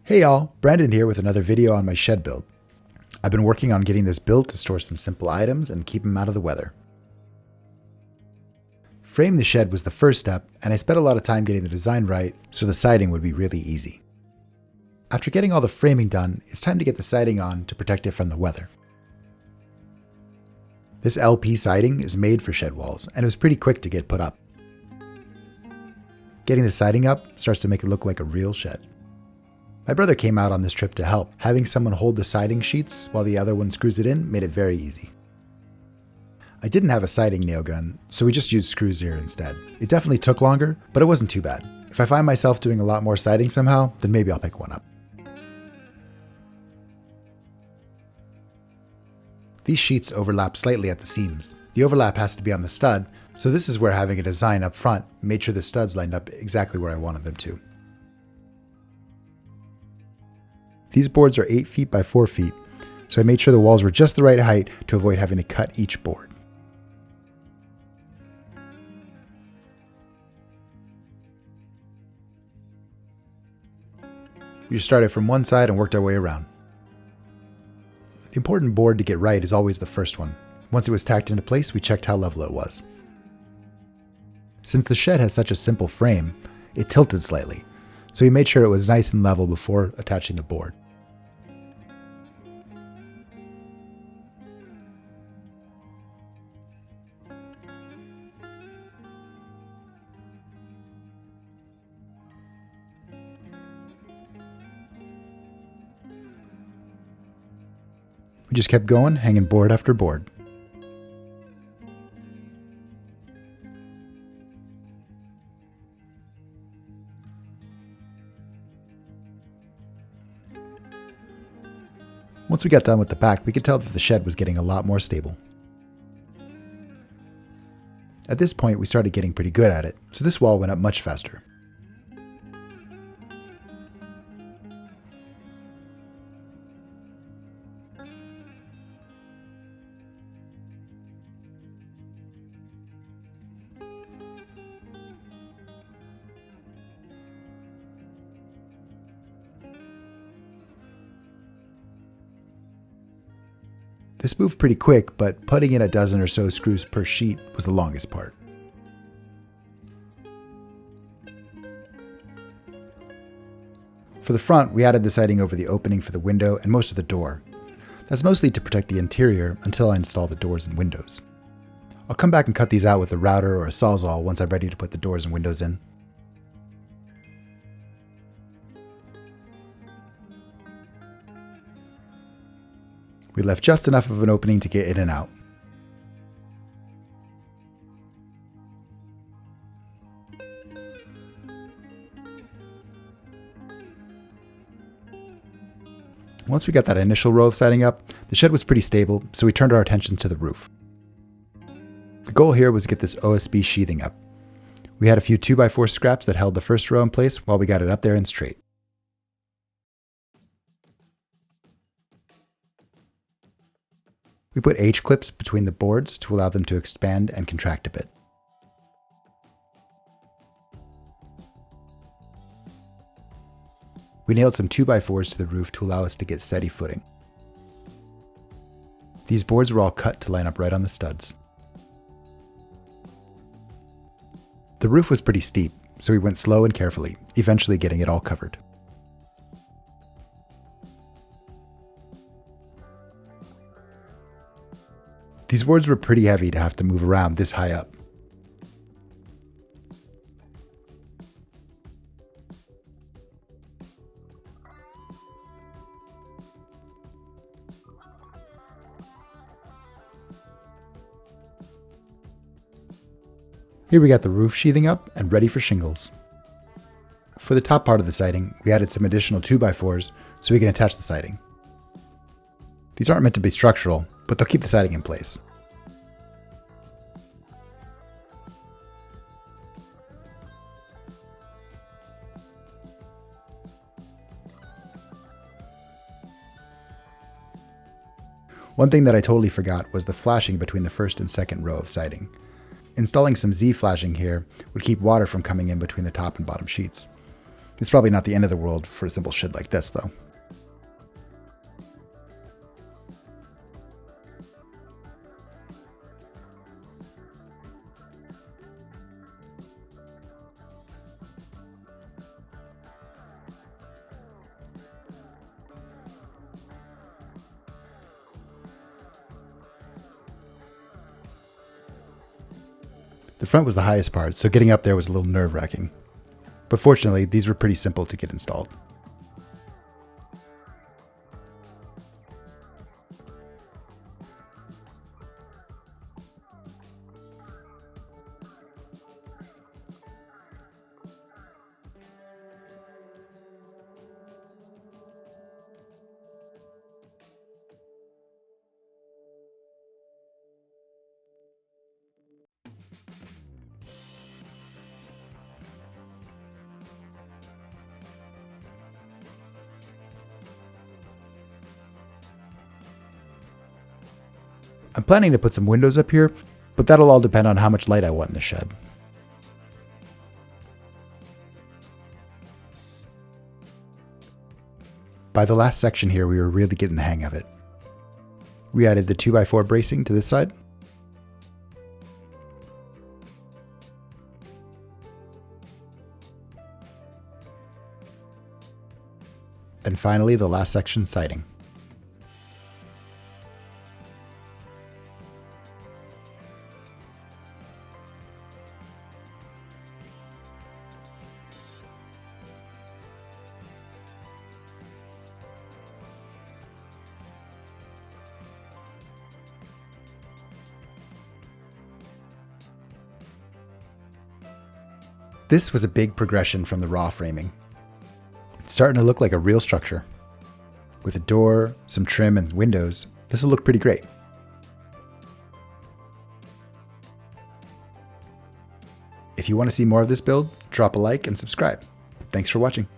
Hey y'all, Brandon here with another video on my shed build. I've been working on getting this built to store some simple items and keep them out of the weather. Framing the shed was the first step, and I spent a lot of time getting the design right so the siding would be really easy. After getting all the framing done, it's time to get the siding on to protect it from the weather. This LP siding is made for shed walls, and it was pretty quick to get put up. Getting the siding up starts to make it look like a real shed. My brother came out on this trip to help. Having someone hold the siding sheets while the other one screws it in made it very easy. I didn't have a siding nail gun, so we just used screws here instead. It definitely took longer, but it wasn't too bad. If I find myself doing a lot more siding somehow, then maybe I'll pick one up. These sheets overlap slightly at the seams. The overlap has to be on the stud, so this is where having a design up front made sure the studs lined up exactly where I wanted them to. These boards are 8 feet by 4 feet, so I made sure the walls were just the right height to avoid having to cut each board. We just started from one side and worked our way around. The important board to get right is always the first one. Once it was tacked into place, we checked how level it was. Since the shed has such a simple frame, it tilted slightly, so we made sure it was nice and level before attaching the board. We just kept going, hanging board after board. Once we got done with the back, we could tell that the shed was getting a lot more stable. At this point, we started getting pretty good at it, so this wall went up much faster. This moved pretty quick, but putting in a dozen or so screws per sheet was the longest part. For the front, we added the siding over the opening for the window and most of the door. That's mostly to protect the interior until I install the doors and windows. I'll come back and cut these out with a router or a sawzall once I'm ready to put the doors and windows in. We left just enough of an opening to get in and out. Once we got that initial row of siding up, the shed was pretty stable, so we turned our attention to the roof. The goal here was to get this OSB sheathing up. We had a few 2x4 scraps that held the first row in place while we got it up there and straight. We put H-clips between the boards to allow them to expand and contract a bit. We nailed some 2x4s to the roof to allow us to get steady footing. These boards were all cut to line up right on the studs. The roof was pretty steep, so we went slow and carefully, eventually getting it all covered. These boards were pretty heavy to have to move around this high up. Here we got the roof sheathing up and ready for shingles. For the top part of the siding, we added some additional 2x4s so we can attach the siding. These aren't meant to be structural, but they'll keep the siding in place. One thing that I totally forgot was the flashing between the first and second row of siding. Installing some Z flashing here would keep water from coming in between the top and bottom sheets. It's probably not the end of the world for a simple shed like this, though. The front was the highest part, so getting up there was a little nerve-wracking. But fortunately, these were pretty simple to get installed. I'm planning to put some windows up here, but that'll all depend on how much light I want in the shed. By the last section here, we were really getting the hang of it. We added the 2x4 bracing to this side. And finally, the last section siding. This was a big progression from the raw framing. It's starting to look like a real structure. With a door, some trim, and windows, this will look pretty great. If you want to see more of this build, drop a like and subscribe. Thanks for watching.